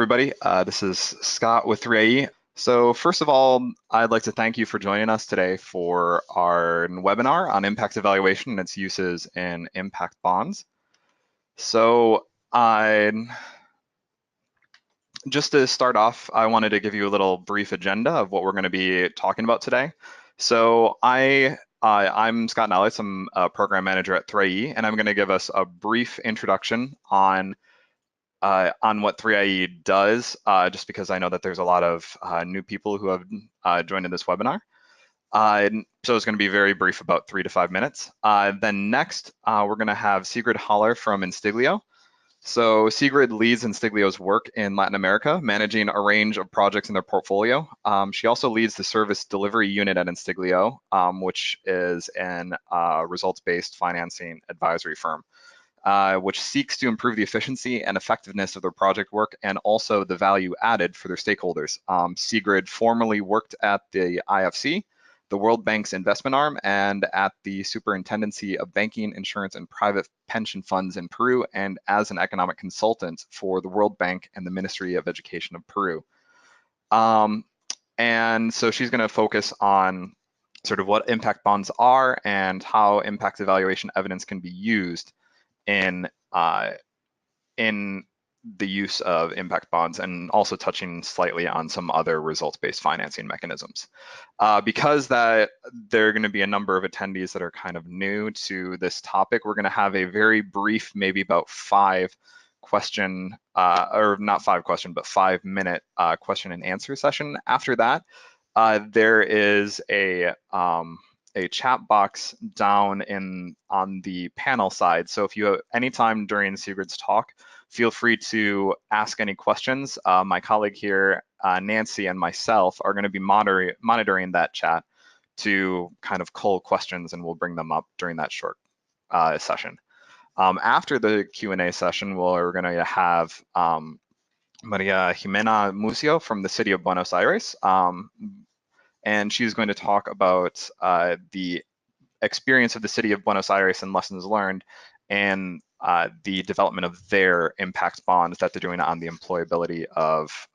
everybody. This is Scott with 3AE. So first of all, I'd like to thank you for joining us today for our webinar on impact evaluation and its uses in impact bonds. So just to start off, I wanted to give you a little brief agenda of what we're going to be talking about today. So I'm Scott Nellis. I'm a program manager at 3IE, and I'm going to give us a brief introduction on what 3IE does, just because I know that there's a lot of new people who have joined in this webinar. So it's going to be very brief, about 3 to 5 minutes. Then next, we're going to have Siegrid Holler from Instiglio. So Siegrid leads Instiglio's work in Latin America, managing a range of projects in their portfolio. She also leads the service delivery unit at Instiglio, which is an results-based financing advisory firm, which seeks to improve the efficiency and effectiveness of their project work and also the value added for their stakeholders. Siegrid formerly worked at the IFC, the World Bank's investment arm, and at the Superintendency of Banking, Insurance, and Private Pension Funds in Peru, and as an economic consultant for the World Bank and the Ministry of Education of Peru. And so she's going to focus on sort of what impact bonds are and how impact evaluation evidence can be used in the use of impact bonds, and also touching slightly on some other results-based financing mechanisms. Because that there are going to be a number of attendees that are kind of new to this topic, we're going to have a very brief, maybe about 5 question, or not 5 question, but 5-minute question and answer session. After that, there is a chat box down on the panel side. So if you have any time during Siegrid's talk, feel free to ask any questions. My colleague here, Nancy, and myself are going to be monitoring that chat to kind of cull questions, and we'll bring them up during that short session. After the Q&A session, we're going to have Maria Jimena Muzio from the City of Buenos Aires, and she's going to talk about the experience of the City of Buenos Aires and lessons learned, and the development of their impact bonds that they're doing on the employability of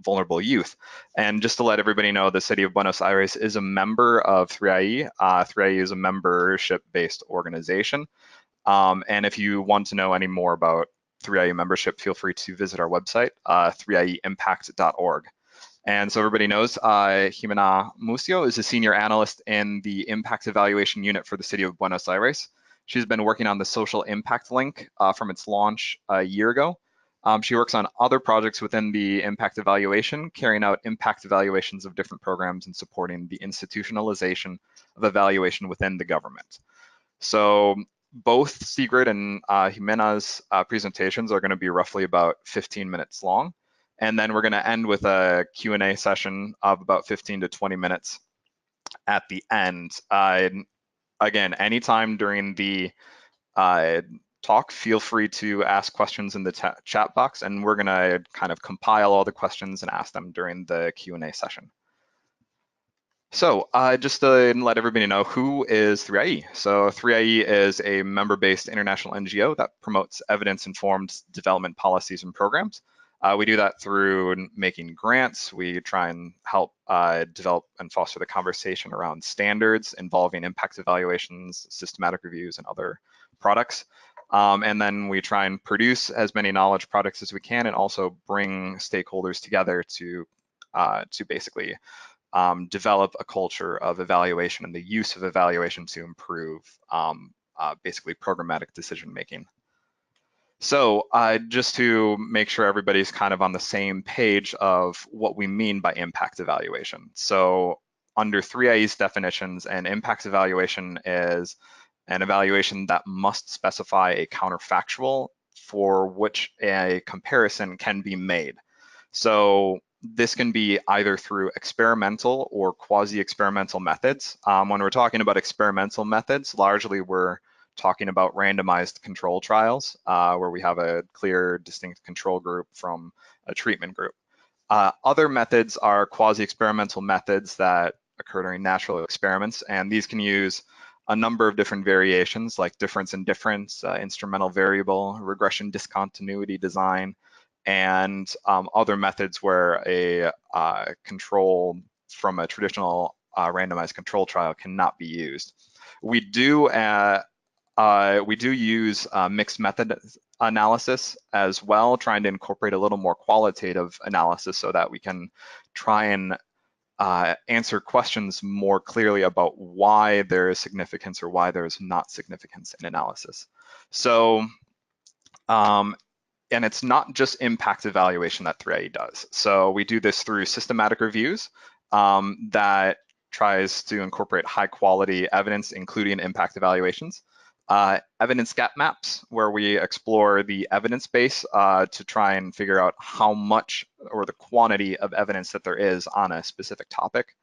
vulnerable youth. And just to let everybody know, the City of Buenos Aires is a member of 3IE. 3IE is a membership-based organization. And if you want to know any more about 3IE membership, feel free to visit our website, 3ieimpact.org. And so everybody knows, Jimena Muzio is a senior analyst in the impact evaluation unit for the City of Buenos Aires. She's been working on the social impact link from its launch a year ago. She works on other projects within the impact evaluation, carrying out impact evaluations of different programs and supporting the institutionalization of evaluation within the government. So both Siegrid and Jimena's presentations are going to be roughly about 15 minutes long. And then we're going to end with a Q&A session of about 15 to 20 minutes at the end. Again, anytime during the talk, feel free to ask questions in the chat box, and we're going to kind of compile all the questions and ask them during the Q&A session. So just to let everybody know, who is 3IE? So 3IE is a member-based international NGO that promotes evidence-informed development policies and programs. We do that through making grants. We try and help develop and foster the conversation around standards involving impact evaluations, systematic reviews, and other products. And then we try and produce as many knowledge products as we can, and also bring stakeholders together to basically develop a culture of evaluation and the use of evaluation to improve basically programmatic decision making. So just to make sure everybody's kind of on the same page of what we mean by impact evaluation. So under 3IE's definitions, an impact evaluation is an evaluation that must specify a counterfactual for which a comparison can be made. So this can be either through experimental or quasi-experimental methods. When we're talking about experimental methods, largely we're talking about randomized control trials where we have a clear, distinct control group from a treatment group. Other methods are quasi-experimental methods that occur during natural experiments, and these can use a number of different variations like difference in difference, instrumental variable, regression discontinuity design, and other methods where a control from a traditional randomized control trial cannot be used. We do use mixed method analysis as well, trying to incorporate a little more qualitative analysis so that we can try and answer questions more clearly about why there is significance or why there is not significance in analysis. So, and it's not just impact evaluation that 3IE does. So we do this through systematic reviews that tries to incorporate high quality evidence, including impact evaluations. Evidence gap maps, where we explore the evidence base to try and figure out how much or the quantity of evidence that there is on a specific topic.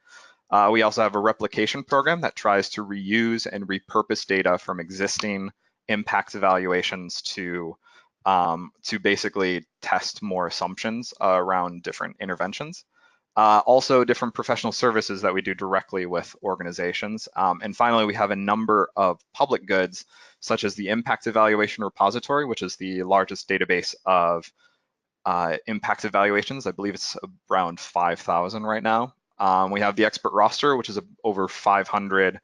We also have a replication program that tries to reuse and repurpose data from existing impact evaluations to basically test more assumptions around different interventions. Also different professional services that we do directly with organizations. And finally, we have a number of public goods, such as the Impact Evaluation Repository, which is the largest database of impact evaluations. I believe it's around 5,000 right now. We have the expert roster, which is over 500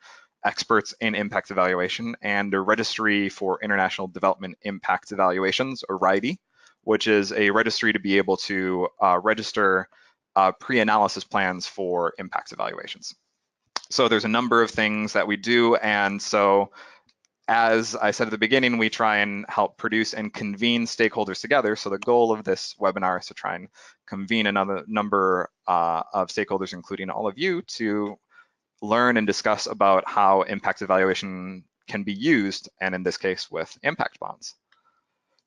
experts in impact evaluation, and a registry for international development impact evaluations, or RIDE, which is a registry to be able to register pre-analysis plans for impact evaluations. So there's a number of things that we do, and so as I said at the beginning, we try and help produce and convene stakeholders together. So the goal of this webinar is to try and convene another number of stakeholders, including all of you, to learn and discuss about how impact evaluation can be used, and in this case with impact bonds.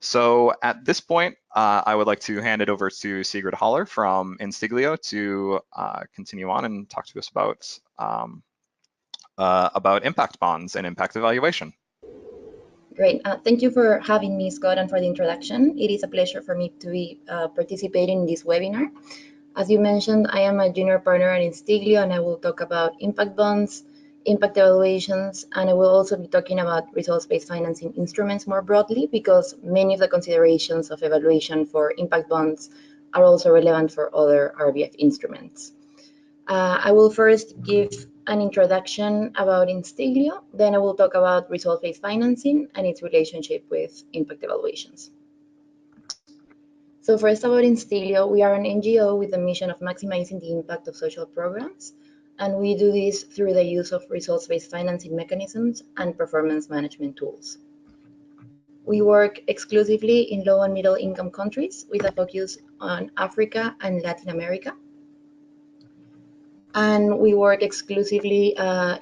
So at this point, I would like to hand it over to Siegrid Holler from Instiglio to continue on and talk to us about impact bonds and impact evaluation. Great. Thank you for having me, Scott, and for the introduction. It is a pleasure for me to be participating in this webinar. As you mentioned, I am a junior partner at Instiglio, and I will talk about impact bonds, impact evaluations, and I will also be talking about results-based financing instruments more broadly, because many of the considerations of evaluation for impact bonds are also relevant for other RBF instruments. I will first give an introduction about Instiglio, then I will talk about result-based financing and its relationship with impact evaluations. So first, about Instiglio, we are an NGO with the mission of maximizing the impact of social programs, and we do this through the use of results-based financing mechanisms and performance management tools. We work exclusively in low and middle income countries with a focus on Africa and Latin America. And we work exclusively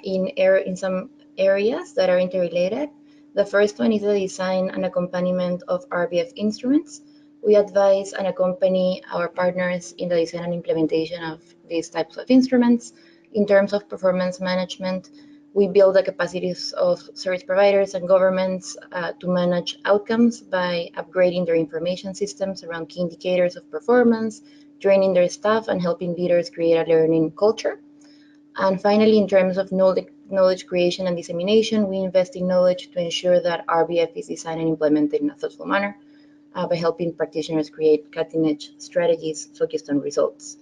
in some areas that are interrelated. The first one is the design and accompaniment of RBF instruments. We advise and accompany our partners in the design and implementation of these types of instruments. In terms of performance management, we build the capacities of service providers and governments to manage outcomes by upgrading their information systems around key indicators of performance, training their staff, and helping leaders create a learning culture. And finally, in terms of knowledge creation and dissemination, we invest in knowledge to ensure that RBF is designed and implemented in a thoughtful manner by helping practitioners create cutting-edge strategies focused on results.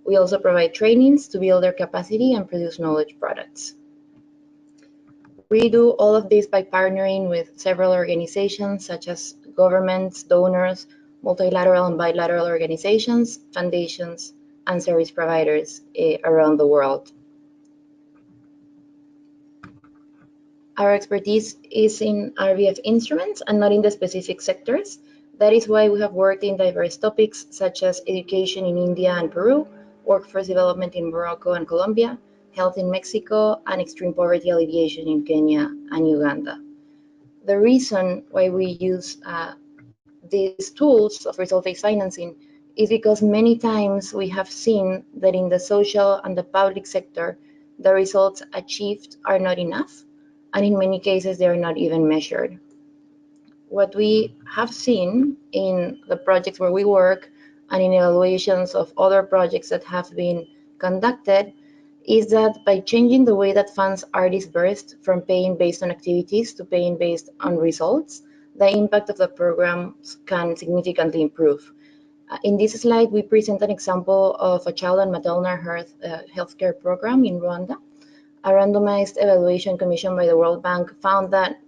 We also provide trainings to build their capacity and produce knowledge products. We do all of this by partnering with several organizations such as governments, donors, multilateral and bilateral organizations, foundations, and service providers around the world. Our expertise is in RBF instruments and not in the specific sectors. That is why we have worked in diverse topics such as education in India and Peru, workforce development in Morocco and Colombia, health in Mexico, and extreme poverty alleviation in Kenya and Uganda. The reason why we use these tools of result-based financing is because many times we have seen that in the social and the public sector, the results achieved are not enough, and in many cases they are not even measured. What we have seen in the projects where we work and in evaluations of other projects that have been conducted is that by changing the way that funds are disbursed from paying based on activities to paying based on results, the impact of the programs can significantly improve. In this slide, we present an example of a child and maternal healthcare program in Rwanda. A randomized evaluation commissioned by the World Bank found that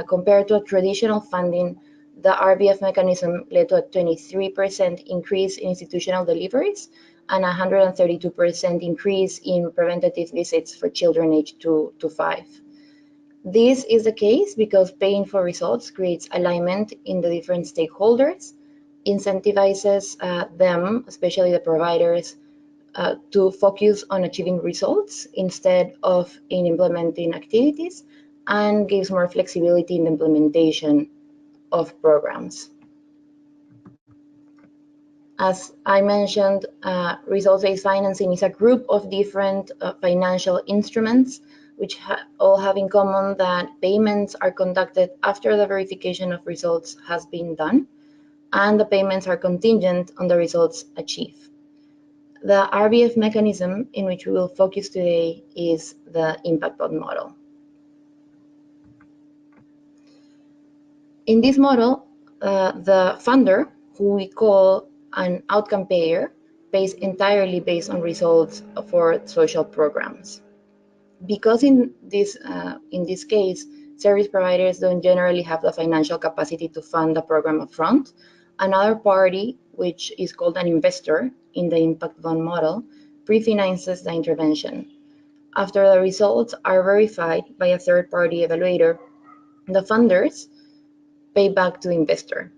compared to a traditional funding, the RBF mechanism led to a 23% increase in institutional deliveries and a 132% increase in preventative visits for children aged 2 to 5. This is the case because paying for results creates alignment in the different stakeholders, incentivizes them, especially the providers, to focus on achieving results instead of in implementing activities, and gives more flexibility in the implementation of programs. As I mentioned, results-based financing is a group of different financial instruments which all have in common that payments are conducted after the verification of results has been done, and the payments are contingent on the results achieved. The RBF mechanism in which we will focus today is the impact bond model. In this model, the funder, who we call an outcome payer, pays entirely based on results for social programs. Because in this case, service providers don't generally have the financial capacity to fund the program upfront, another party, which is called an investor in the impact bond model, pre-finances the intervention. After the results are verified by a third-party evaluator, the funders pay back to the investor.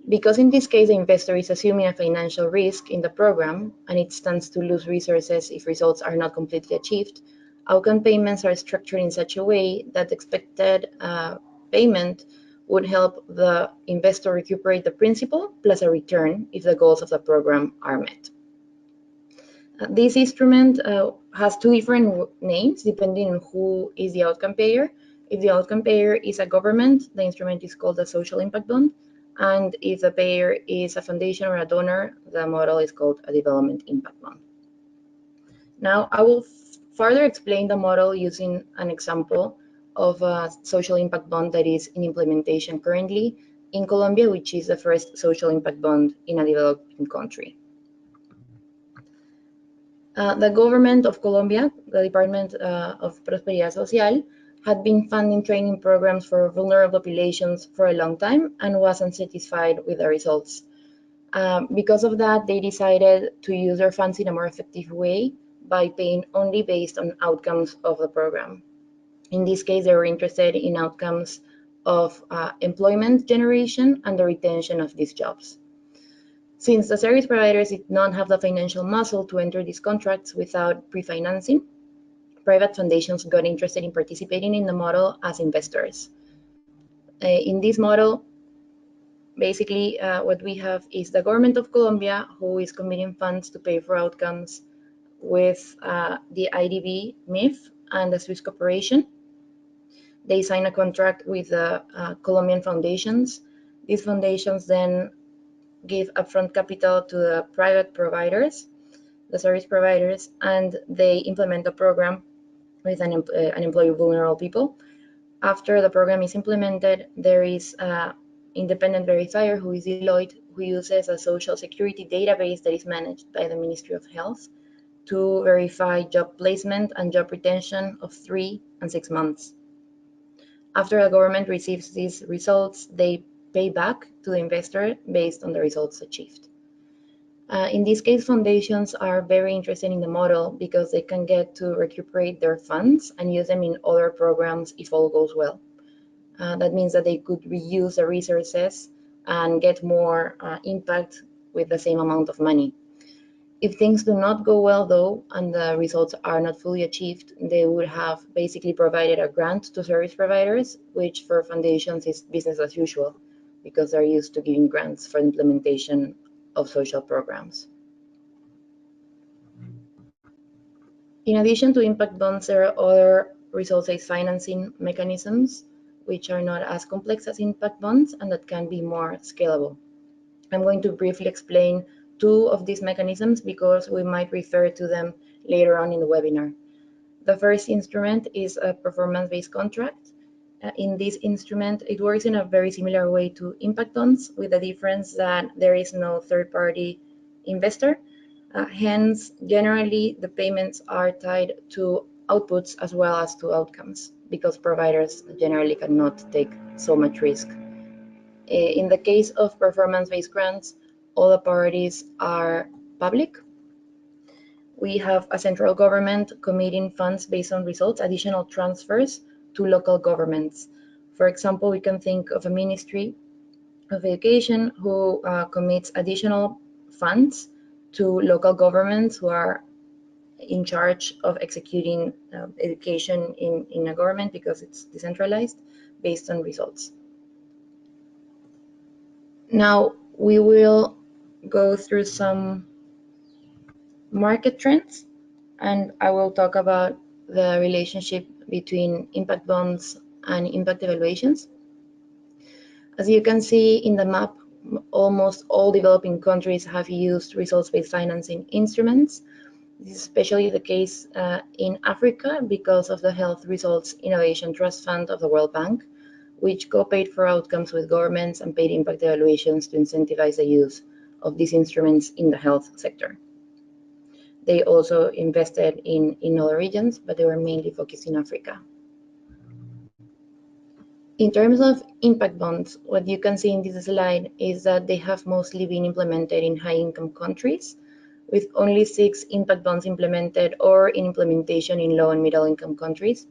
Because in this case, the investor is assuming a financial risk in the program and it stands to lose resources if results are not completely achieved, outcome payments are structured in such a way that the expected payment would help the investor recuperate the principal plus a return if the goals of the program are met. This instrument has two different names depending on who is the outcome payer. If the outcome payer is a government, the instrument is called a social impact bond. And if the payer is a foundation or a donor, the model is called a development impact bond. Now, I will further explain the model using an example of a social impact bond that is in implementation currently in Colombia, which is the first social impact bond in a developing country. The government of Colombia, the Department of Prosperidad Social, had been funding training programs for vulnerable populations for a long time and wasn't satisfied with the results. Because of that, they decided to use their funds in a more effective way by paying only based on outcomes of the program. In this case, they were interested in outcomes of employment generation and the retention of these jobs. Since the service providers did not have the financial muscle to enter these contracts without pre-financing, private foundations got interested in participating in the model as investors. In this model, basically what we have is the government of Colombia who is committing funds to pay for outcomes with the IDB, MIF, and the Swiss Corporation. They sign a contract with the Colombian foundations. These foundations then give upfront capital to the private providers, the service providers, and they implement the program with an employee of vulnerable people. After the program is implemented, there is an independent verifier who is Deloitte, who uses a social security database that is managed by the Ministry of Health to verify job placement and job retention of 3 and 6 months. After the government receives these results, they pay back to the investor based on the results achieved. In this case, foundations are very interested in the model because they can get to recuperate their funds and use them in other programs if all goes well. That means that they could reuse the resources and get more impact with the same amount of money. If things do not go well, though, and the results are not fully achieved, they would have basically provided a grant to service providers, which for foundations is business as usual because they're used to giving grants for implementation of social programs. In addition to impact bonds, there are other results-based financing mechanisms which are not as complex as impact bonds and that can be more scalable. I'm going to briefly explain two of these mechanisms because we might refer to them later on in the webinar. The first instrument is a performance-based contract. in this instrument, it works in a very similar way to impact bonds, with the difference that there is no third-party investor. Hence, generally, the payments are tied to outputs as well as to outcomes, because providers generally cannot take so much risk. In the case of performance-based grants, all the parties are public. We have a central government committing funds based on results, additional transfers to local governments. For example, we can think of a Ministry of Education who commits additional funds to local governments who are in charge of executing education in a government, because it's decentralized based on results. Now we will go through some market trends, and I will talk about the relationship between impact bonds and impact evaluations. As you can see in the map, almost all developing countries have used results-based financing instruments. This is especially the case in Africa because of the Health Results Innovation Trust Fund of the World Bank, which co-paid for outcomes with governments and paid impact evaluations to incentivize the use of these instruments in the health sector. They also invested in other regions, but they were mainly focused in Africa. In terms of impact bonds, what you can see in this slide is that they have mostly been implemented in high-income countries, with only 6 impact bonds implemented or in implementation in low and middle-income countries.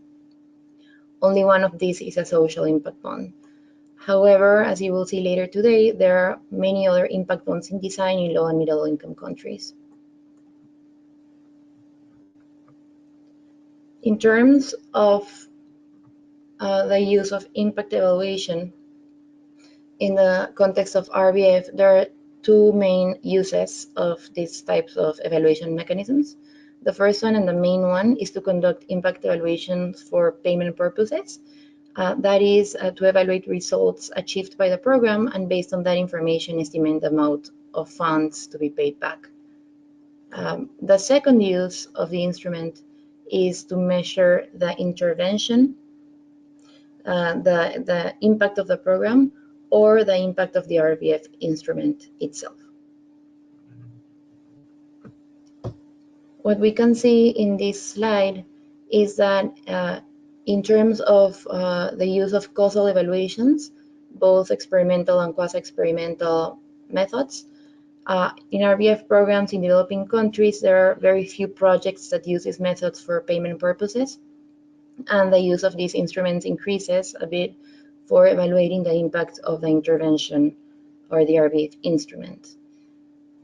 Only one of these is a social impact bond. However, as you will see later today, there are many other impact bonds in design in low and middle-income countries. In terms of the use of impact evaluation in the context of RBF, there are 2 main uses of these types of evaluation mechanisms. The first one, and the main one, is to conduct impact evaluations for payment purposes. That is to evaluate results achieved by the program, and based on that information, estimate the amount of funds to be paid back. The second use of the instrument is to measure the intervention, the impact of the program, or the impact of the RBF instrument itself. What we can see in this slide is that in terms of the use of causal evaluations, both experimental and quasi-experimental methods, in RBF programs in developing countries, there are very few projects that use these methods for payment purposes, and the use of these instruments increases a bit for evaluating the impact of the intervention or the RBF instrument.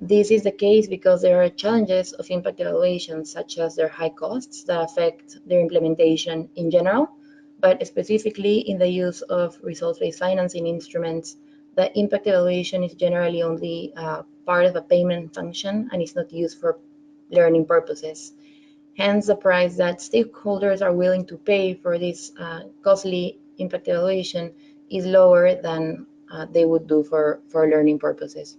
This is the case because there are challenges of impact evaluations, such as their high costs that affect their implementation in general, but specifically in the use of results-based financing instruments, the impact evaluation is generally only part of a payment function and is not used for learning purposes. Hence, the price that stakeholders are willing to pay for this costly impact evaluation is lower than they would do for learning purposes.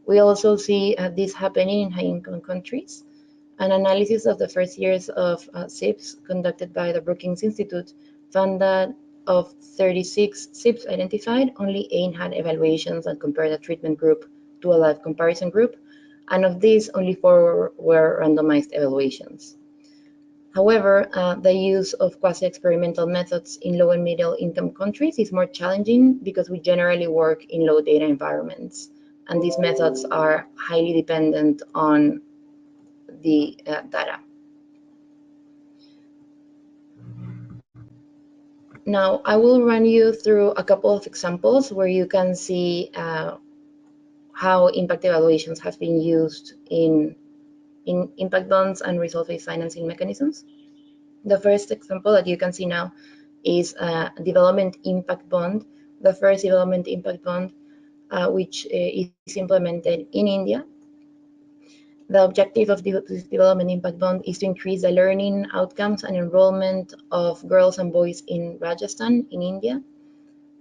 We also see this happening in high-income countries. An analysis of the first years of SIPs conducted by the Brookings Institute found that of 36 SIPs identified, only 8 had evaluations that compared the treatment group to a live comparison group, and of these, only 4 were randomized evaluations. However, the use of quasi-experimental methods in low and middle income countries is more challenging because we generally work in low data environments, and these methods are highly dependent on the data. Now, I will run you through a couple of examples where you can see how impact evaluations have been used in impact bonds and result-based financing mechanisms. The first example that you can see now is a development impact bond, the first development impact bond, which is implemented in India. The objective of this development impact bond is to increase the learning outcomes and enrollment of girls and boys in Rajasthan in India.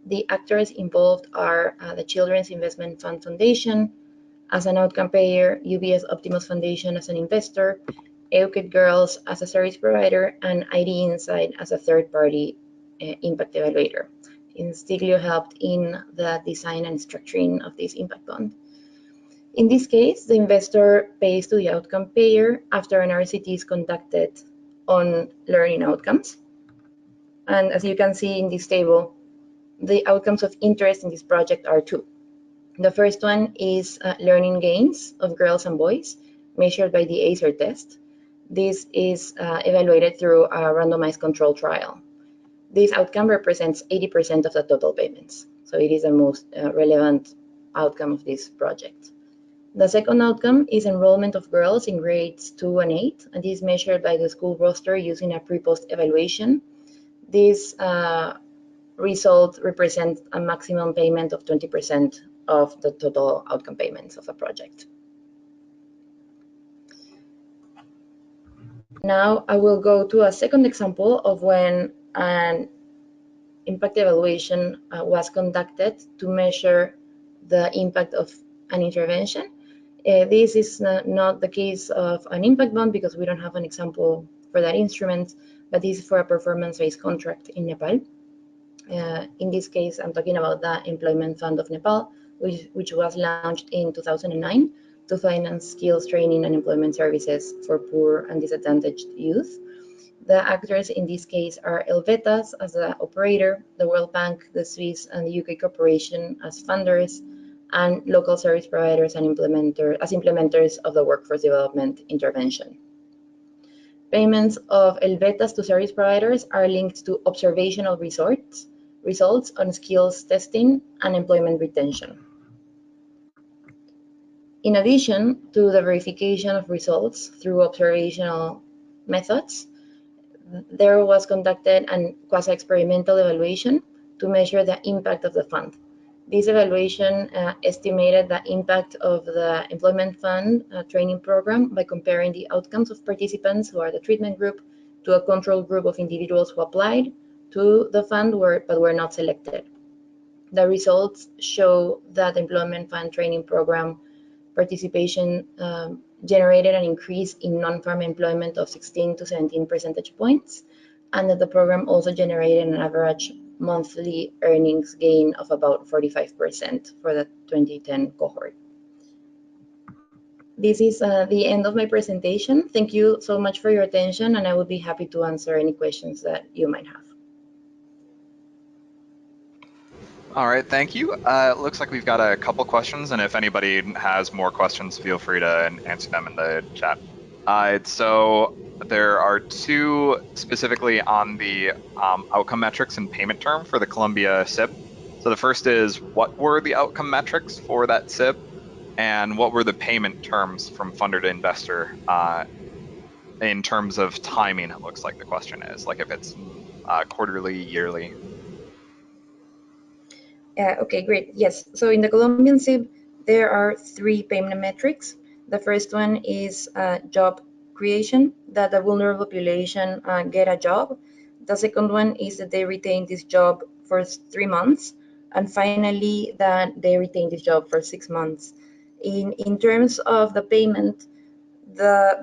The actors involved are the Children's Investment Fund Foundation as an outcome payer, UBS Optimus Foundation as an investor, EUCID Girls as a service provider, and ID Insight as a third-party investor. impact evaluator. Instiglio helped in the design and structuring of this impact bond. In this case, the investor pays to the outcome payer after an RCT is conducted on learning outcomes. And as you can see in this table, the outcomes of interest in this project are two. The first one is learning gains of girls and boys measured by the ACER test. This is evaluated through a randomized control trial. This outcome represents 80% of the total payments. So it is the most relevant outcome of this project. The second outcome is enrollment of girls in grades 2 and 8, and this is measured by the school roster using a pre-post evaluation. This result represents a maximum payment of 20% of the total outcome payments of a project. Now I will go to a second example of when an impact evaluation was conducted to measure the impact of an intervention. This is not the case of an impact bond because we don't have an example for that instrument, but this is for a performance-based contract in Nepal. In this case, I'm talking about the Employment Fund of Nepal, which was launched in 2009 to finance skills training and employment services for poor and disadvantaged youth. The actors in this case are Helvetas as the operator, the World Bank, the Swiss and the UK Corporation as funders, and local service providers and implementers of the workforce development intervention. Payments of Helvetas to service providers are linked to observational results on skills testing and employment retention. In addition to the verification of results through observational methods, there was conducted a quasi-experimental evaluation to measure the impact of the fund. This evaluation estimated the impact of the Employment Fund training program by comparing the outcomes of participants who are the treatment group to a control group of individuals who applied to the fund but were not selected. The results show that the Employment Fund training program participation generated an increase in non-farm employment of 16 to 17 percentage points, and that the program also generated an average monthly earnings gain of about 45% for the 2010 cohort. This is the end of my presentation. Thank you so much for your attention, and I would be happy to answer any questions that you might have. All right, thank you. It looks like we've got a couple questions, and if anybody has more questions, feel free to answer them in the chat. So there are two specifically on the outcome metrics and payment term for the Colombia SIB. So the first is, what were the outcome metrics for that SIB, and what were the payment terms from funder to investor in terms of timing? It looks like the question is, like if it's quarterly, yearly. Okay, great. Yes, so in the Colombian SIB, there are three payment metrics. The first one is job creation, that the vulnerable population get a job. The second one is that they retain this job for 3 months. And finally, that they retain this job for 6 months. In terms of the payment,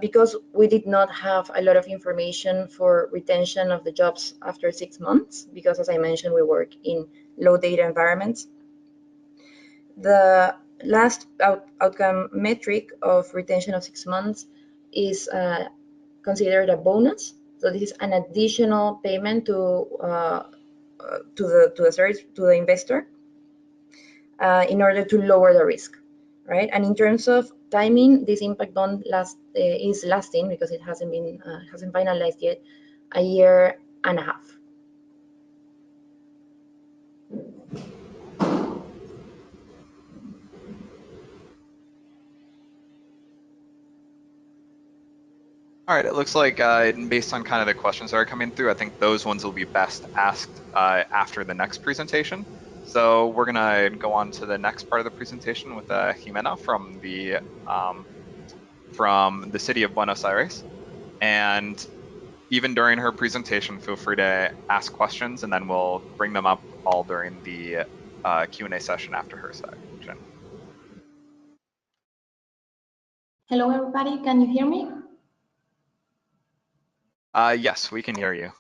because we did not have a lot of information for retention of the jobs after 6 months, because as I mentioned, we work in low data environments. The last outcome metric of retention of 6 months is considered a bonus. So this is an additional payment to the investor in order to lower the risk, right? And in terms of timing, this impact bond is lasting because it hasn't finalized yet, a year and a half. All right, it looks like based on kind of the questions that are coming through, I think those ones will be best asked after the next presentation. So we're gonna go on to the next part of the presentation with Jimena from the City of Buenos Aires. And even during her presentation, feel free to ask questions, and then we'll bring them up all during the Q&A session after her section. Hello, everybody. Can you hear me? Yes, we can hear you.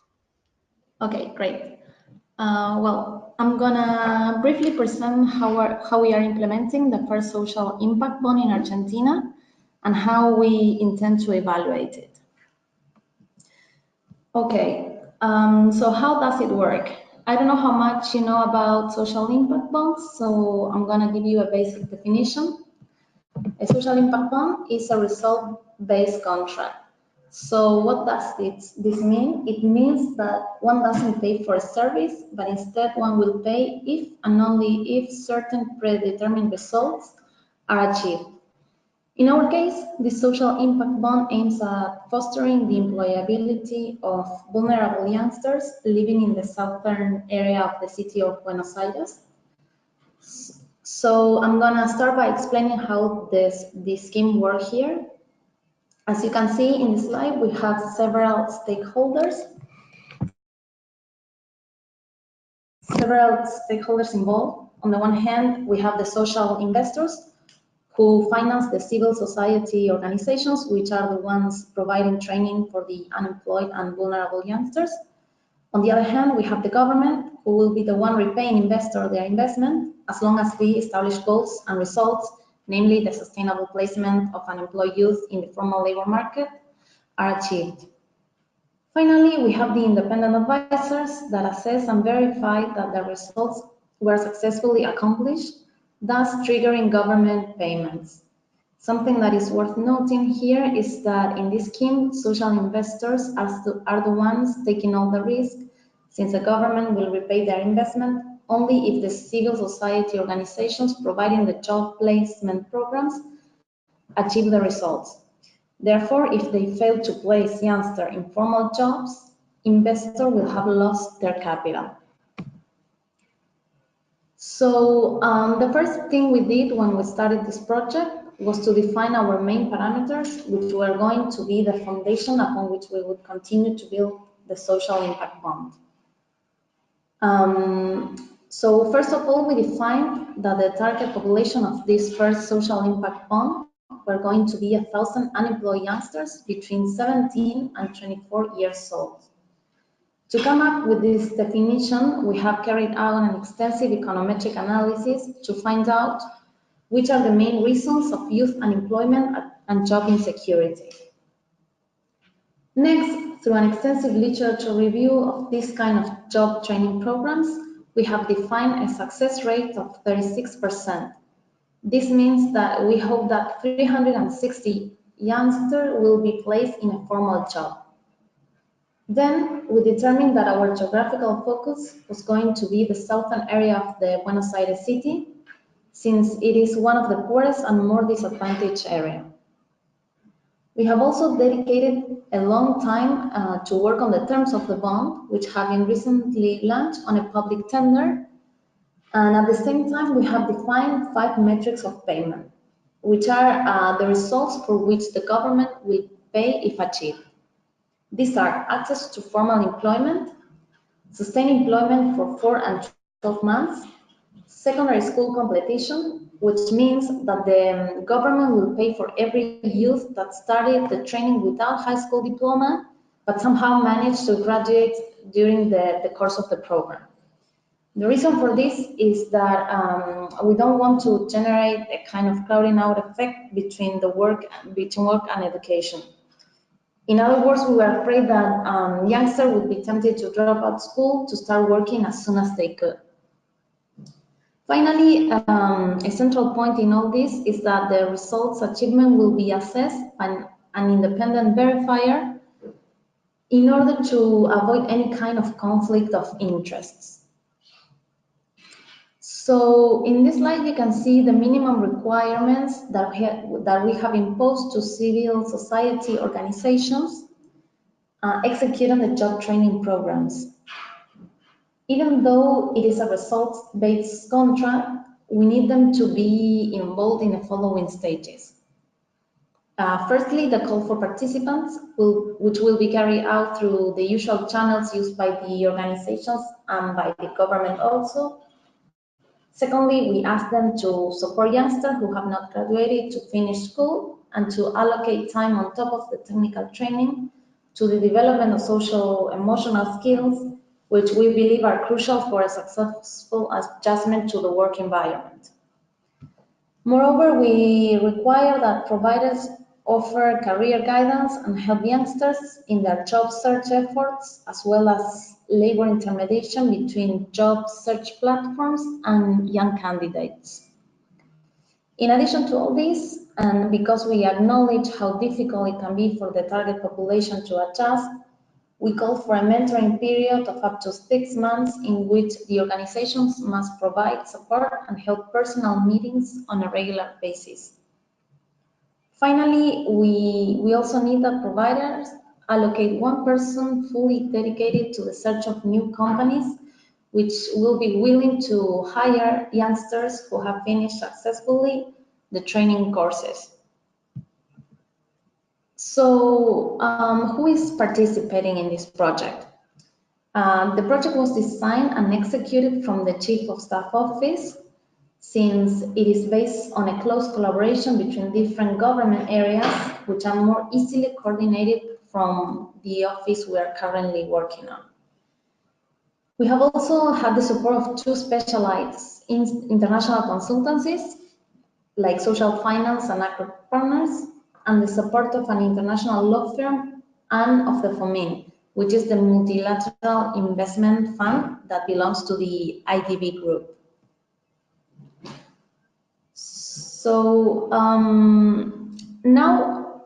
Okay, great. Well, I'm gonna briefly present how we are implementing the first social impact bond in Argentina and how we intend to evaluate it. Okay, so how does it work? I don't know how much you know about social impact bonds, so I'm gonna give you a basic definition. A social impact bond is a result-based contract. So what does this mean? It means that one doesn't pay for a service, but instead one will pay if and only if certain predetermined results are achieved. In our case, the social impact bond aims at fostering the employability of vulnerable youngsters living in the southern area of the city of Buenos Aires. So I'm gonna start by explaining how this scheme works here. As you can see in the slide, we have several stakeholders involved. On the one hand, we have the social investors who finance the civil society organizations, which are the ones providing training for the unemployed and vulnerable youngsters. On the other hand, we have the government, who will be the one repaying investor their investment, as long as the established goals and results, namely the sustainable placement of unemployed youth in the formal labor market, are achieved. Finally, we have the independent advisors that assess and verify that the results were successfully accomplished, thus triggering government payments. Something that is worth noting here is that in this scheme, social investors are the ones taking all the risk, since the government will repay their investment only if the civil society organizations providing the job placement programs achieve the results. Therefore, if they fail to place youngsters in formal jobs, investors will have lost their capital. So the first thing we did when we started this project was to define our main parameters, which were going to be the foundation upon which we would continue to build the social impact bond. So first of all, we defined that the target population of this first social impact bond were going to be 1,000 unemployed youngsters between 17 and 24 years old. To come up with this definition, we have carried out an extensive econometric analysis to find out which are the main reasons of youth unemployment and job insecurity. Next, through an extensive literature review of this kind of job training programs, we have defined a success rate of 36%. This means that we hope that 360 youngsters will be placed in a formal job. Then we determined that our geographical focus was going to be the southern area of the Buenos Aires city, since it is one of the poorest and more disadvantaged areas. We have also dedicated a long time to work on the terms of the bond, which have been recently launched on a public tender. And at the same time, we have defined 5 metrics of payment, which are the results for which the government will pay if achieved. These are access to formal employment, sustained employment for 4 and 12 months, secondary school completion, which means that the government will pay for every youth that started the training without high school diploma, but somehow managed to graduate during the course of the program. The reason for this is that we don't want to generate a kind of crowding out effect between work and education. In other words, we were afraid that youngsters would be tempted to drop out school to start working as soon as they could. Finally, a central point in all this is that the results achievement will be assessed by an independent verifier in order to avoid any kind of conflict of interests. So in this slide, you can see the minimum requirements that we have imposed to civil society organizations executing the job training programs. Even though it is a results-based contract, we need them to be involved in the following stages. Firstly, the call for participants, which will be carried out through the usual channels used by the organizations and by the government also. Secondly, we ask them to support youngsters who have not graduated to finish school and to allocate time on top of the technical training to the development of social emotional skills, which we believe are crucial for a successful adjustment to the work environment. Moreover, we require that providers offer career guidance and help youngsters in their job search efforts, as well as labor intermediation between job search platforms and young candidates. In addition to all this, and because we acknowledge how difficult it can be for the target population to adjust, we call for a mentoring period of up to 6 months in which the organizations must provide support and help personal meetings on a regular basis. Finally, we also need that providers allocate one person fully dedicated to the search of new companies, which will be willing to hire youngsters who have finished successfully the training courses. So, who is participating in this project? The project was designed and executed from the Chief of Staff Office, since it is based on a close collaboration between different government areas, which are more easily coordinated from the office we are currently working on. We have also had the support of 2 specialized international consultancies, like Social Finance and Acro Partners, and the support of an international law firm and of the FOMIN, which is the multilateral investment fund that belongs to the IDB group. So now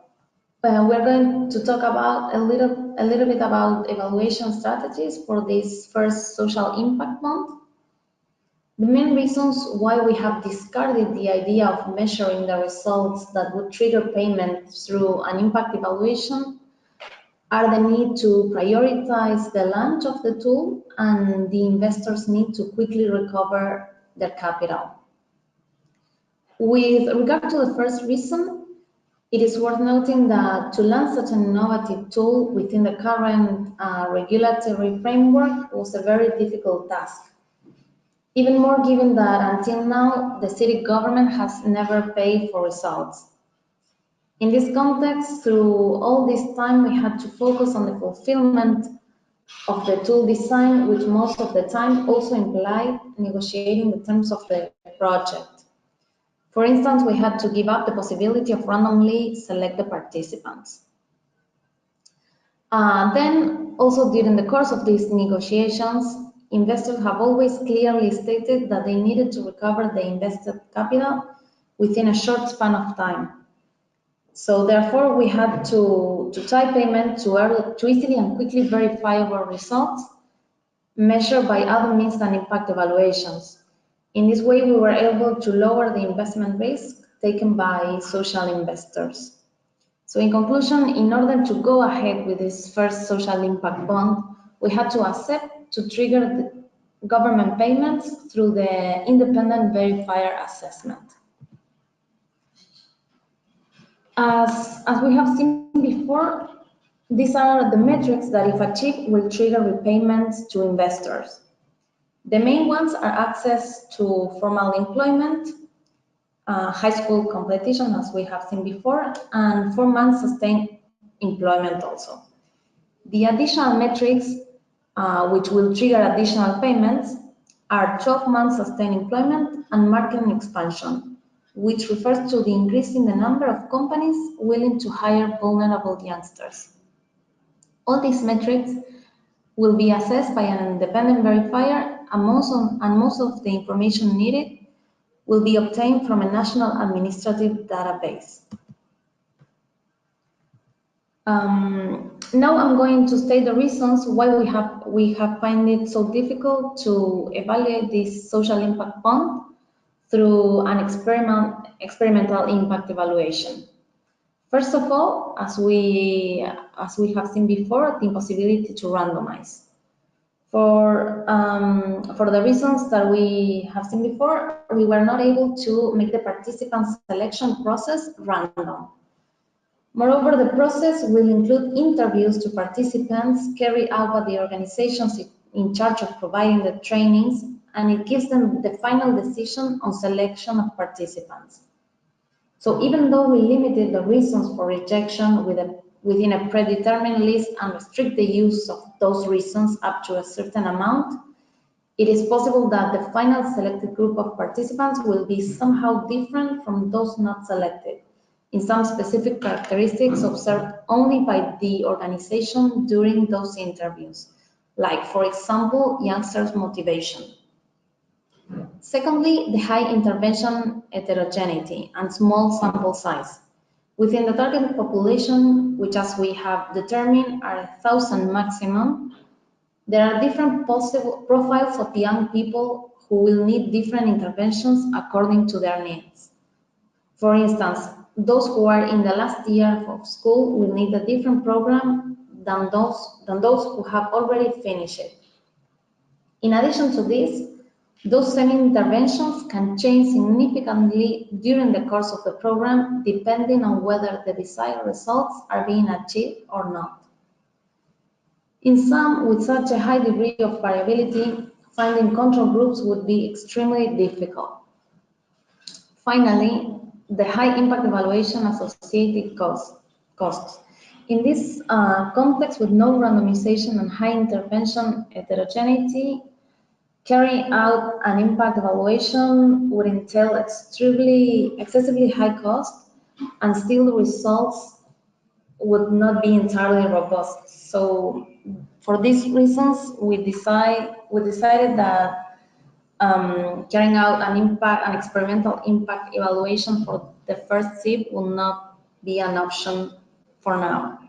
we're going to talk about a little bit about evaluation strategies for this first social impact bond. The main reasons why we have discarded the idea of measuring the results that would trigger payment through an impact evaluation are the need to prioritize the launch of the tool and the investors' need to quickly recover their capital. With regard to the first reason, it is worth noting that to launch such an innovative tool within the current regulatory framework was a very difficult task. Even more given that until now, the city government has never paid for results. In this context, through all this time, we had to focus on the fulfillment of the tool design, which most of the time also implied negotiating the terms of the project. For instance, we had to give up the possibility of randomly select the participants. Then, also during the course of these negotiations, investors have always clearly stated that they needed to recover the invested capital within a short span of time. So therefore, we had to tie payment to easily and quickly verifiable results measured by other means than impact evaluations. In this way, we were able to lower the investment risk taken by social investors. So in conclusion, in order to go ahead with this first social impact bond, we had to accept to trigger the government payments through the independent verifier assessment. As we have seen before, these are the metrics that, if achieved, will trigger repayments to investors. The main ones are access to formal employment, high school completion, as we have seen before, and 4 months sustained employment also. The additional metrics which will trigger additional payments are 12 months sustained employment and market expansion, which refers to the increase in the number of companies willing to hire vulnerable youngsters. All these metrics will be assessed by an independent verifier, and most of the information needed will be obtained from a national administrative database. Now I'm going to state the reasons why we have found it so difficult to evaluate this social impact bond through an experimental impact evaluation. First of all, as we have seen before, the impossibility to randomize. For the reasons that we have seen before, we were not able to make the participant selection process random. Moreover, the process will include interviews to participants carried out by the organizations in charge of providing the trainings, and it gives them the final decision on selection of participants. So even though we limited the reasons for rejection with within a predetermined list and restrict the use of those reasons up to a certain amount, it is possible that the final selected group of participants will be somehow different from those not selected in some specific characteristics observed only by the organization during those interviews, like, for example, youngsters' motivation. Secondly, the high intervention heterogeneity and small sample size. Within the target population, which as we have determined are 1,000 maximum, there are different possible profiles of young people who will need different interventions according to their needs. For instance, those who are in the last year of school will need a different program than those who have already finished it. In addition to this, those same interventions can change significantly during the course of the program, depending on whether the desired results are being achieved or not. In some, with such a high degree of variability, finding control groups would be extremely difficult. Finally, the high impact evaluation associated costs. In this context, with no randomization and high intervention heterogeneity, carrying out an impact evaluation would entail excessively high cost, and still the results would not be entirely robust. So for these reasons, we decided that carrying out an experimental impact evaluation for the first SIP will not be an option for now.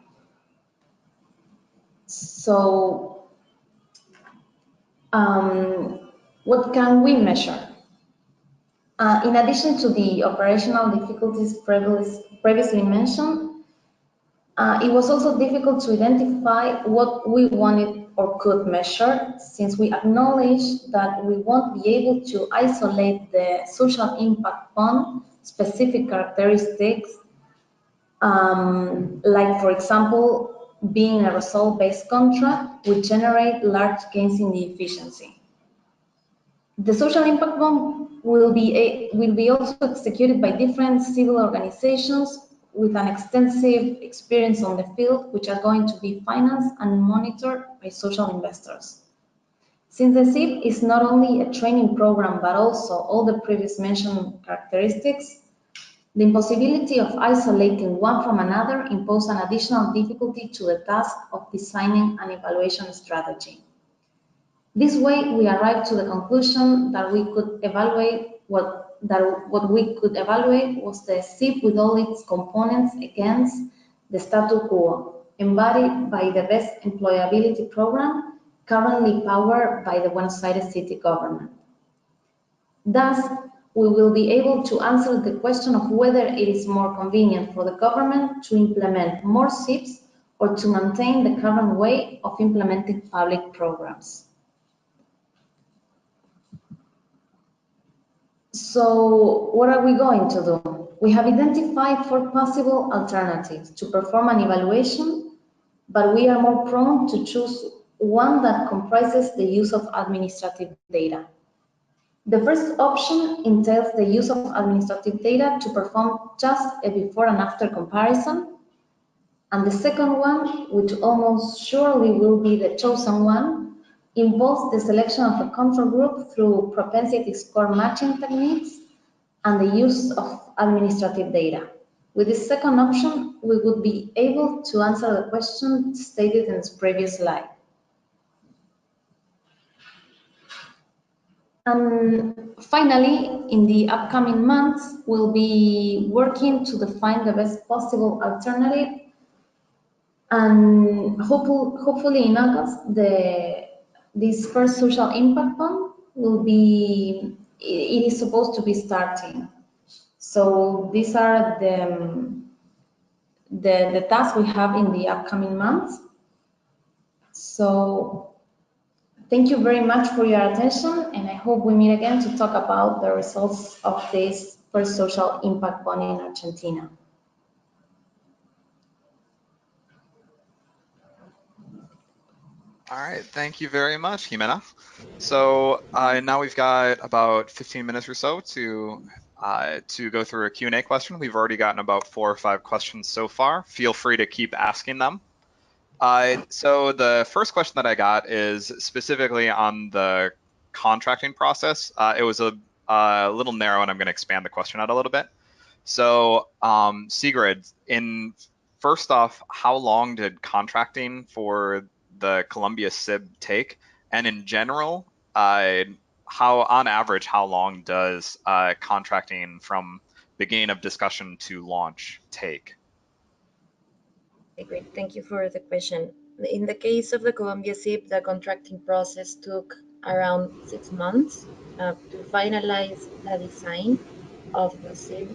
So what can we measure? In addition to the operational difficulties previously mentioned, it was also difficult to identify what we wanted or could measure, since we acknowledge that we won't be able to isolate the social impact fund specific characteristics, like, for example, being a result-based contract would generate large gains in the efficiency. The social impact fund will be also executed by different civil organizations with an extensive experience on the field, which are going to be financed and monitored by social investors. Since the SIP is not only a training program, but also all the previous mentioned characteristics, the impossibility of isolating one from another imposes an additional difficulty to the task of designing an evaluation strategy. This way, we arrived to the conclusion that we could evaluate what we could evaluate was the SIP with all its components against the status quo, embodied by the best employability program currently powered by the Buenos Aires city government. Thus, we will be able to answer the question of whether it is more convenient for the government to implement more SIPs or to maintain the current way of implementing public programs. So what are we going to do? We have identified 4 possible alternatives to perform an evaluation, but we are more prone to choose one that comprises the use of administrative data. The first option entails the use of administrative data to perform just a before and after comparison. And the second one, which almost surely will be the chosen one, involves the selection of a control group through propensity score matching techniques and the use of administrative data. With this second option, we would be able to answer the question stated in its previous slide. And finally, in the upcoming months, we'll be working to define the best possible alternative. And hopefully in August, this first social impact fund it is supposed to be starting. So these are the tasks we have in the upcoming months. So thank you very much for your attention, and I hope we meet again to talk about the results of this first social impact fund in Argentina. All right, thank you very much, Jimena. So now we've got about 15 minutes or so to to go through a Q&A question. We've already gotten about 4 or 5 questions so far. Feel free to keep asking them. So the first question that I got is specifically on the contracting process. It was a little narrow, and I'm going to expand the question out a little bit. So Siegrid, first off, how long did contracting for the Colombia SIB take? And in general, on average, how long does contracting from beginning of discussion to launch take? Okay, great. Thank you for the question. In the case of the Colombia SIP, the contracting process took around 6 months to finalize the design of the SIP.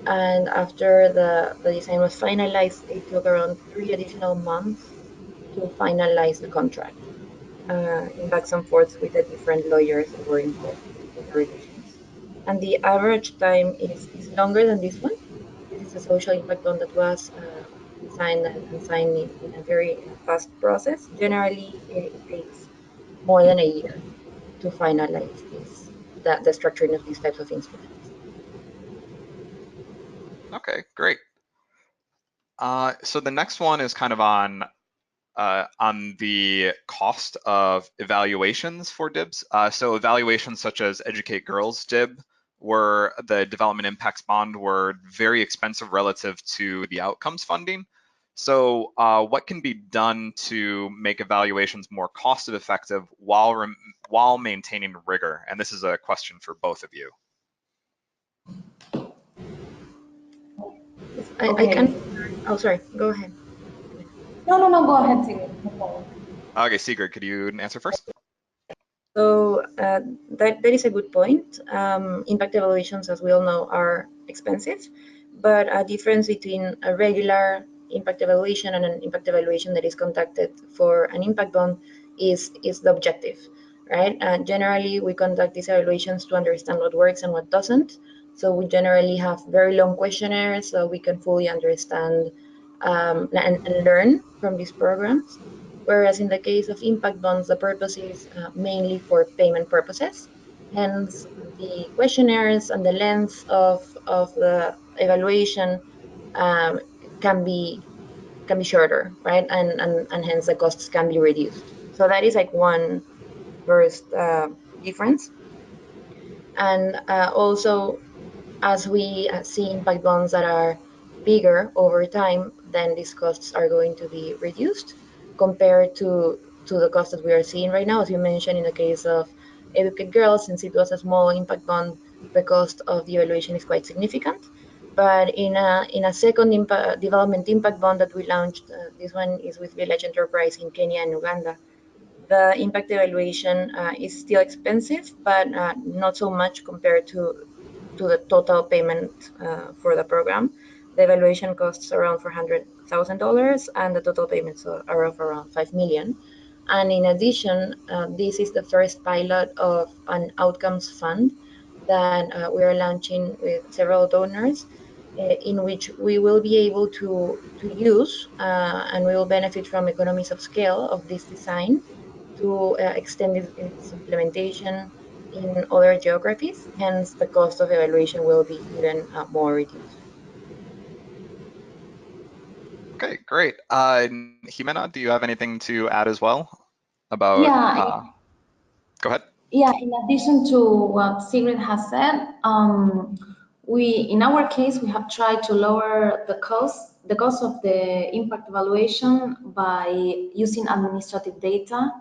And after the design was finalized, it took around 3 additional months to finalize the contract, in backs and forths with the different lawyers that were involved with the revisions. And the average time is longer than this one. This is a social impact bond that was designed and signed in a very fast process. Generally, it takes more than a year to finalize the structuring of these types of instruments. Okay, great. So the next one is kind of on the cost of evaluations for DIBs. So evaluations such as Educate Girls DIB, where the development impacts bond were very expensive relative to the outcomes funding. So what can be done to make evaluations more cost effective while maintaining rigor? And this is a question for both of you. I can. Oh, sorry. Go ahead. No, go ahead, Sigrid. No problem. Okay, Siegrid, could you answer first? So that is a good point. Impact evaluations, as we all know, are expensive, but a difference between a regular impact evaluation and an impact evaluation that is conducted for an impact bond is the objective, right? Generally, we conduct these evaluations to understand what works and what doesn't. So we generally have very long questionnaires so we can fully understand and learn from these programs. Whereas in the case of impact bonds, the purpose is mainly for payment purposes. Hence, the questionnaires and the length of the evaluation can be shorter, right? And hence the costs can be reduced. So that is like one first difference. And also, as we see impact bonds that are bigger over time, then these costs are going to be reduced compared to the cost that we are seeing right now. As you mentioned, in the case of Educate Girls, since it was a small impact bond, the cost of the evaluation is quite significant. But in a second development impact bond that we launched, this one is with Village Enterprise in Kenya and Uganda. The impact evaluation is still expensive, but not so much compared to the total payment for the program. The evaluation costs around $400,000, and the total payments are of around 5 million. And in addition, this is the first pilot of an outcomes fund that we are launching with several donors, in which we will be able to use and we will benefit from economies of scale of this design to extend its implementation in other geographies. Hence, the cost of evaluation will be even more reduced. Okay, great. Jimena, do you have anything to add as well about? Yeah, go ahead. Yeah, in addition to what Sigrid has said, in our case, we have tried to lower the cost of the impact evaluation by using administrative data.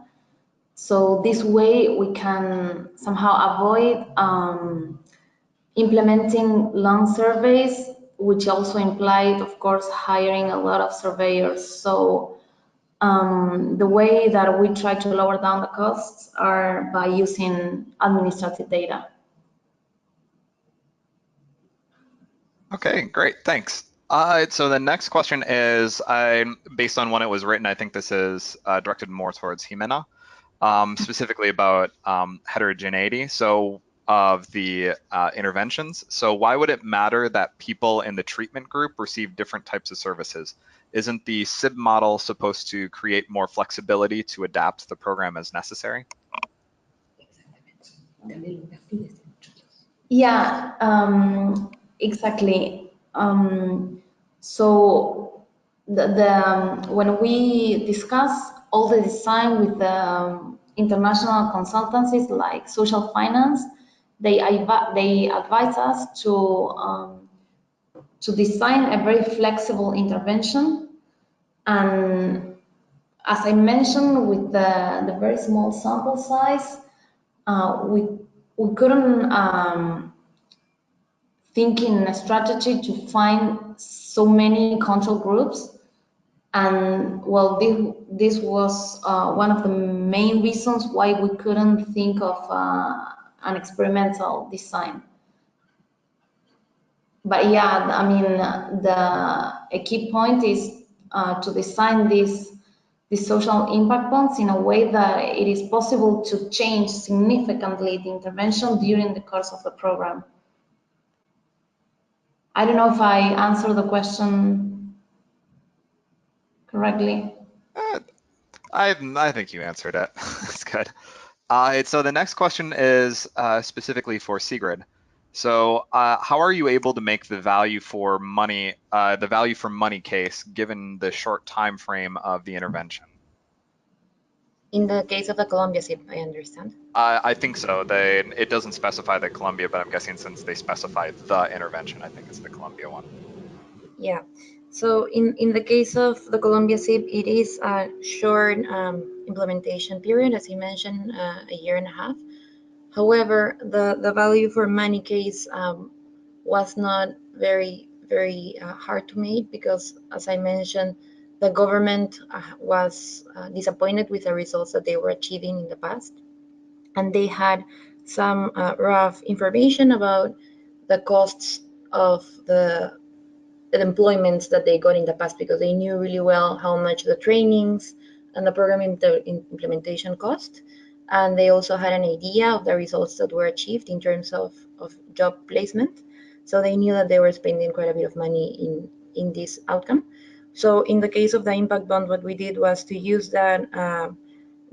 So this way we can somehow avoid implementing long surveys, which also implied, of course, hiring a lot of surveyors. So the way that we try to lower down the costs are by using administrative data. Okay, great, thanks. So the next question is, based on when it was written, I think this is directed more towards Jimena, specifically about heterogeneity. So of the interventions. So why would it matter that people in the treatment group receive different types of services? Isn't the SIB model supposed to create more flexibility to adapt the program as necessary? Yeah, exactly. So when we discuss all the design with the international consultancies like social finance, they advise us to design a very flexible intervention. And as I mentioned, with the very small sample size, we couldn't think in a strategy to find so many control groups. And well, this was one of the main reasons why we couldn't think of an experimental design. But yeah, I mean, a key point is to design these social impact bonds in a way that it is possible to change significantly the intervention during the course of the program. I don't know if I answered the question correctly. I think you answered it. That's good. So the next question is specifically for Siegrid. So how are you able to make the value for money case given the short time frame of the intervention? In the case of the Colombia SIP, I understand. I think so. It doesn't specify the Colombia, but I'm guessing since they specify the intervention, I think it's the Colombia one. Yeah. So in the case of the Colombia SIP, it is a short implementation period, as you mentioned, a year and a half. However, the value for money case was not very hard to make because, as I mentioned, the government was disappointed with the results that they were achieving in the past, and they had some rough information about the costs of the employments that they got in the past because they knew really well how much the trainings and the program implementation cost. And they also had an idea of the results that were achieved in terms of job placement. So they knew that they were spending quite a bit of money in this outcome. So in the case of the impact bond, what we did was to use that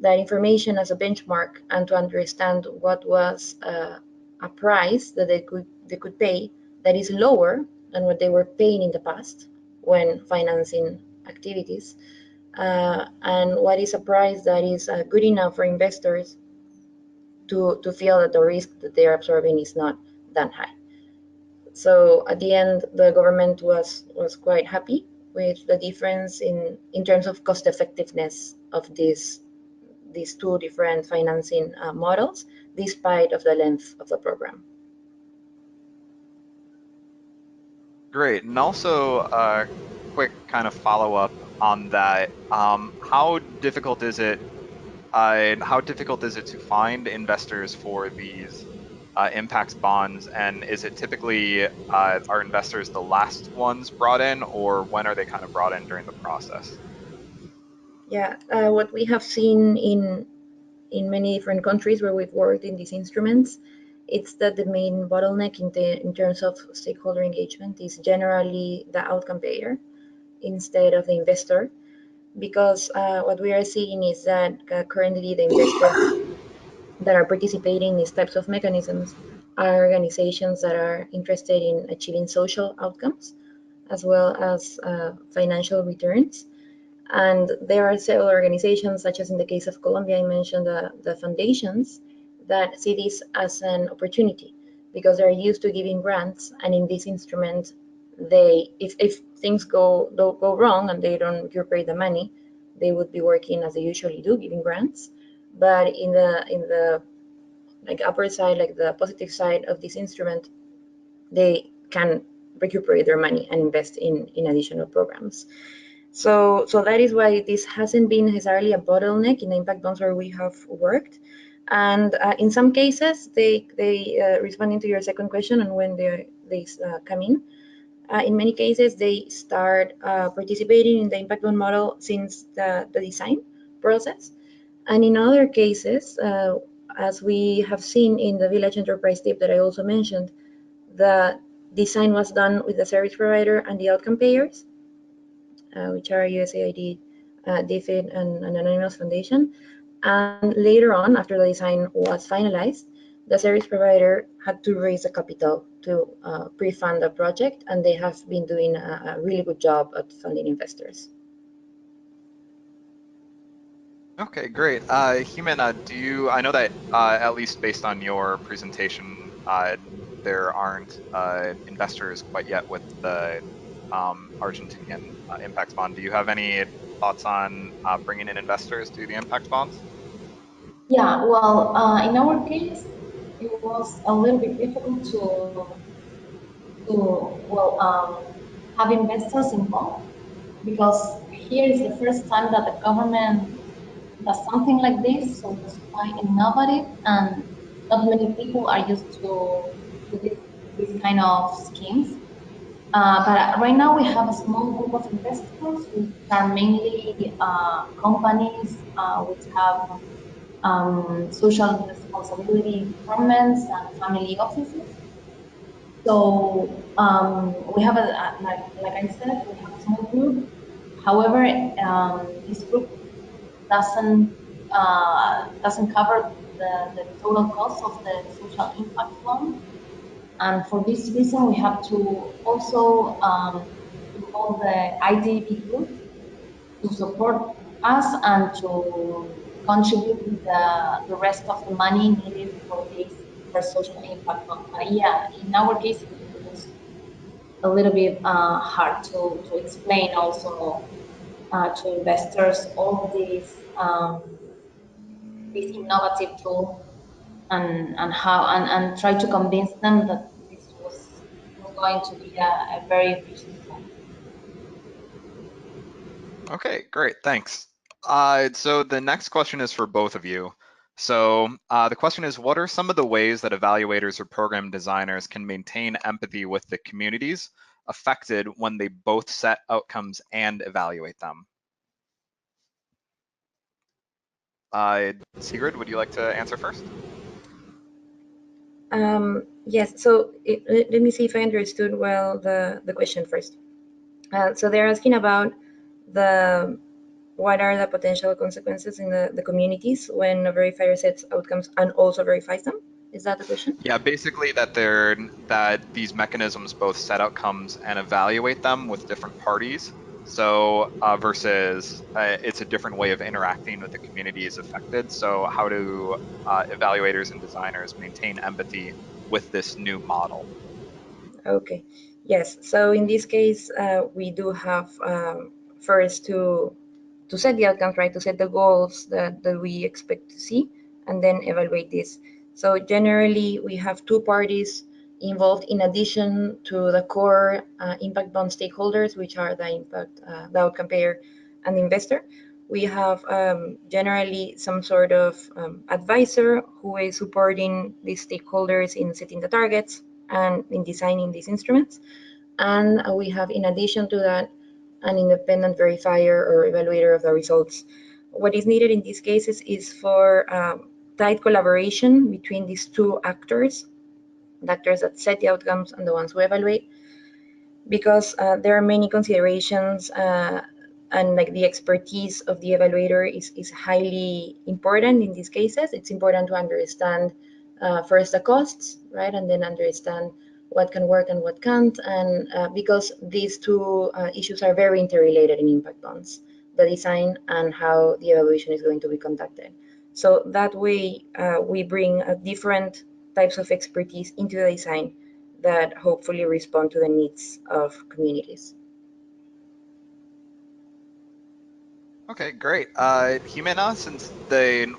information as a benchmark and to understand what was a price that they could pay that is lower than what they were paying in the past when financing activities, and what is a price that is good enough for investors to feel that the risk that they are absorbing is not that high. So at the end, the government was quite happy with the difference in terms of cost effectiveness of these two different financing models, despite of the length of the program. Great. And also a quick kind of follow-up on that. How difficult is it to find investors for these impacts bonds? And is it typically, are investors the last ones brought in, or when are they kind of brought in during the process? Yeah, what we have seen in many different countries where we've worked in these instruments, it's that the main bottleneck in terms of stakeholder engagement is generally the outcome payer instead of the investor, because what we are seeing is that currently the investors that are participating in these types of mechanisms are organizations that are interested in achieving social outcomes as well as financial returns. And there are several organizations, such as in the case of Colombia, I mentioned the foundations that see this as an opportunity because they're used to giving grants, and in this instrument, if things go wrong and they don't recuperate the money, they would be working as they usually do, giving grants. But in the like upper side, like the positive side of this instrument, they can recuperate their money and invest in additional programs. So that is why this hasn't been necessarily a bottleneck in the impact bonds where we have worked. And in some cases, they responding to your second question on when they come in many cases, they start participating in the impact bond model since the design process. And in other cases, as we have seen in the Village Enterprise tip that I also mentioned, the design was done with the service provider and the outcome payers, which are USAID, DFID, and Anonymous Foundation. And later on, after the design was finalized, the service provider had to raise a capital to pre-fund the project, and they have been doing a really good job at funding investors. Okay, great. Jimena, I know that at least based on your presentation, there aren't investors quite yet with the Argentinian impact bond. Do you have any thoughts on bringing in investors to the impact bonds? Yeah, well, in our case, it was a little bit difficult to have investors involved because here is the first time that the government does something like this, so it's quite innovative, and not many people are used to this kind of schemes. But right now we have a small group of investors, which are mainly companies which have social responsibility departments and family offices. So we have like I said, we have a small group. However, this group doesn't doesn't cover the total cost of the social impact fund. And for this reason, we have to also involve the IDB group to support us and to contribute with the rest of the money needed for this for social impact fund. But yeah, in our case, it was a little bit hard to explain also to investors all this innovative tool and how and try to convince them that this was going to be a very efficient tool. Okay, great, thanks. So the next question is for both of you. So the question is, what are some of the ways that evaluators or program designers can maintain empathy with the communities affected when they both set outcomes and evaluate them? Sigrid, would you like to answer first? Yes, so let me see if I understood well the question first. So they're asking about the what are the potential consequences in the communities when a verifier sets outcomes and also verifies them? Is that the question? Yeah, basically that these mechanisms both set outcomes and evaluate them with different parties. So versus it's a different way of interacting with the communities affected. So how do evaluators and designers maintain empathy with this new model? Okay. Yes. So in this case, we do have first to set the outcomes, right? To set the goals that we expect to see, and then evaluate this. So generally, we have two parties involved in addition to the core impact bond stakeholders, which are the outcome payer, and the investor. We have generally some sort of advisor who is supporting these stakeholders in setting the targets and in designing these instruments. And we have, in addition to that, an independent verifier or evaluator of the results. What is needed in these cases is for tight collaboration between these two actors, the actors that set the outcomes and the ones who evaluate, because there are many considerations and like the expertise of the evaluator is highly important in these cases. It's important to understand first the costs, right, and then understand what can work and what can't, and because these two issues are very interrelated in impact bonds, the design and how the evaluation is going to be conducted. So that way we bring different types of expertise into the design that hopefully respond to the needs of communities. Okay, great. Jimena, since the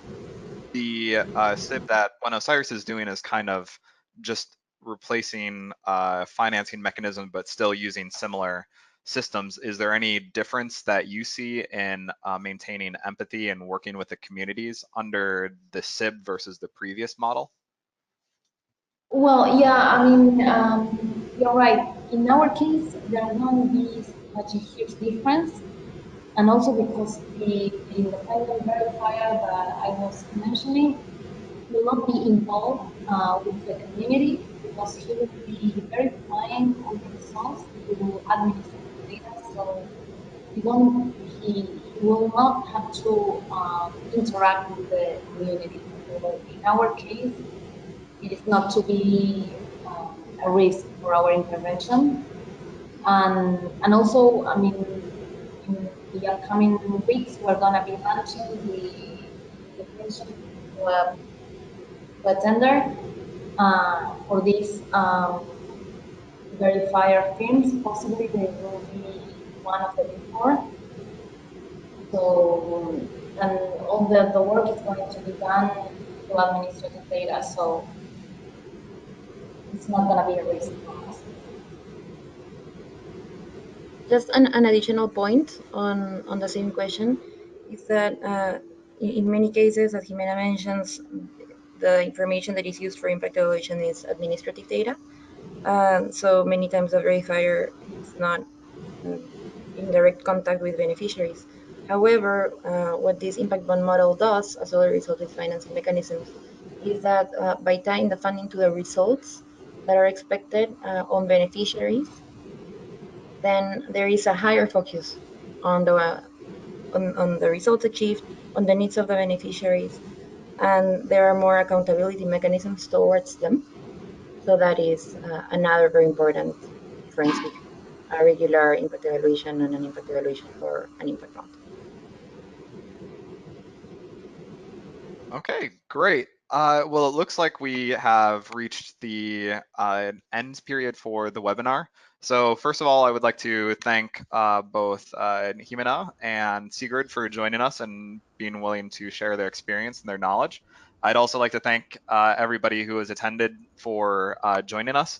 SIB that Buenos Aires is doing is kind of just replacing financing mechanism, but still using similar systems. Is there any difference that you see in maintaining empathy and working with the communities under the SIB versus the previous model? Well, yeah, I mean, you're right. In our case, there won't be such a huge difference, and also because the independent verifier that I was mentioning will not be involved with the community because he will be verifying all the results through administrative data. So he will not have to interact with the community. So in our case, it is not to be a risk for our intervention. And also, I mean, in the upcoming weeks, we're going to be launching the invitation to a tender for these verifier firms. Possibly they will be one of the big four. So, and all the work is going to be done through administrative data. So it's not going to be a risk for us. Just an additional point on the same question is that in many cases, as Jimena mentions, the information that is used for impact evaluation is administrative data. So many times the verifier is not in direct contact with beneficiaries. However, what this impact bond model does, as other result-based financing mechanisms, is that by tying the funding to the results that are expected on beneficiaries, then there is a higher focus on the results achieved, on the needs of the beneficiaries, and there are more accountability mechanisms towards them. So that is another very important difference between a regular impact evaluation and an impact evaluation for an impact bond. Okay, great. Well, it looks like we have reached the end period for the webinar. So first of all, I would like to thank both Jimena and Sigrid for joining us and being willing to share their experience and their knowledge. I'd also like to thank everybody who has attended for joining us.